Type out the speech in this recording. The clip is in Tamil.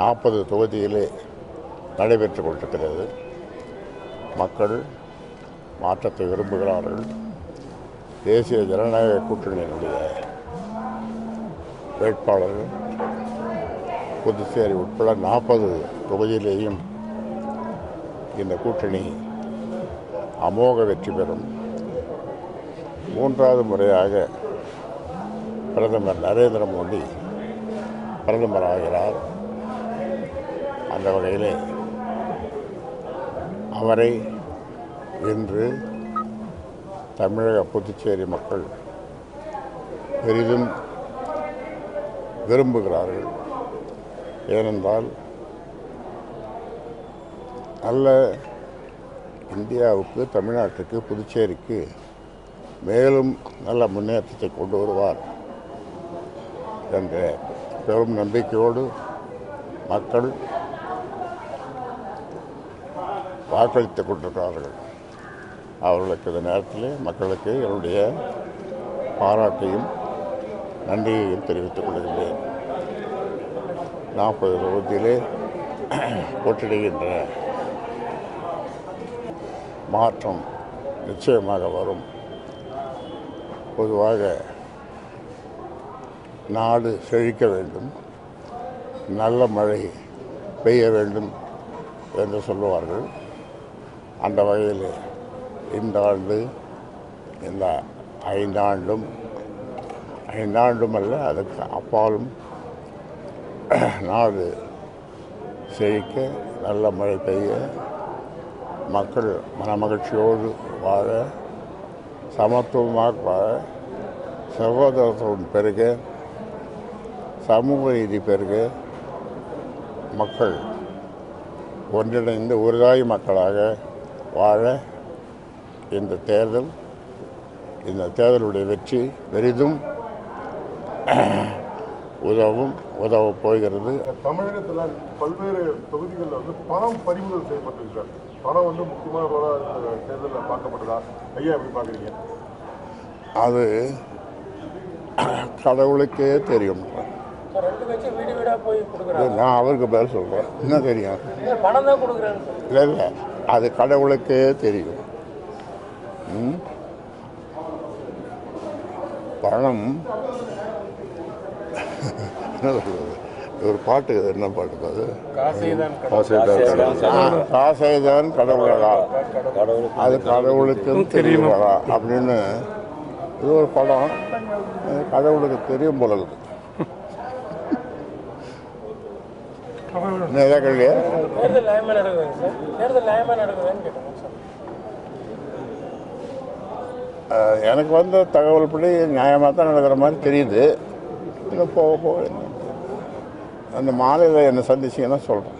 40 தொகுதியிலே நடைபெற்றுக் கொண்டிருக்கிறது. மக்கள் மாற்றத்தை விரும்புகிறார்கள். தேசிய ஜனநாயக கூட்டணியினுடைய வேட்பாளர்கள் புதுச்சேரி உட்பட 40 தொகுதியிலேயும் இந்த கூட்டணி அமோக வெற்றி பெறும். 3வது முறையாக பிரதமர் நரேந்திர மோடி பிரதமராகிறார். அந்த வகையிலே அவரை இன்று தமிழக புதுச்சேரி மக்கள் பெரிதும் விரும்புகிறார்கள். ஏனென்றால் நல்ல இந்தியாவுக்கு, தமிழ்நாட்டுக்கு, புதுச்சேரிக்கு மேலும் நல்ல முன்னேற்றத்தை கொண்டு வருவார் என்ற பெரும் நம்பிக்கையோடு மக்கள் வாக்களித்துக் கொண்டிருக்கிறார்கள். அவர்களுக்கு இந்த நேரத்தில் மக்களுக்கு என்னுடைய பாராட்டையும் நன்றியையும் தெரிவித்துக் கொள்கின்றேன். 40 தொகுதியிலே போட்டியிடுகின்ற மாற்றம் நிச்சயமாக வரும். பொதுவாக நாடு செழிக்க வேண்டும், நல்ல மழை பெய்ய வேண்டும் என்று சொல்லுவார்கள். அந்த வகையில் இந்த ஆண்டு, இந்த 5 ஆண்டும் அல்ல, அதுக்கு அப்பாலும் நாடு செழிக்க, நல்ல மழை பெய்ய, மக்கள் மனமகிழ்ச்சியோடு வாழ, சமத்துவமாக வாழ, சகோதரத்துவம் பெருக, சமூக நீதி பெருக, மக்கள் ஒன்றிணைந்து ஒருதாய் மக்களாக வாழ இந்த தேர்தலுடைய வெற்றி பெரிதும் உதவப் போகிறது. தமிழகத்தில் பல்வேறு தொகுதிகளில் பணம் பறிமுதல் செய்யப்பட்டிருக்கிறார். பணம் முக்கியமான தேர்தலில் பார்க்கப்பட்டதா? ஐயா எப்படி பார்க்குறீங்க? அது கடவுளுக்கே தெரியும். நான் அவருக்கு பேர் சொல்கிறேன், என்ன தெரியும்? இல்லை இல்லை, அது கடவுளுக்கே தெரியும். பணம் என்ன சொல்றது, ஒரு பாட்டு, என்ன பாட்டு அது? காசைதான் கடவுளா, அது கடவுளுக்கும் தெரியுமா அப்படின்னு இது ஒரு படம். கடவுளுக்கு தெரியும் போல இருக்குது. எனக்கு வந்த தகவல் படி நியாயமாக தான் நடக்கிற மாதிரி தெரியுது. இல்லை போக அந்த மாலையில் என்னை சந்திச்சிங்கன்னா சொல்கிறேன்.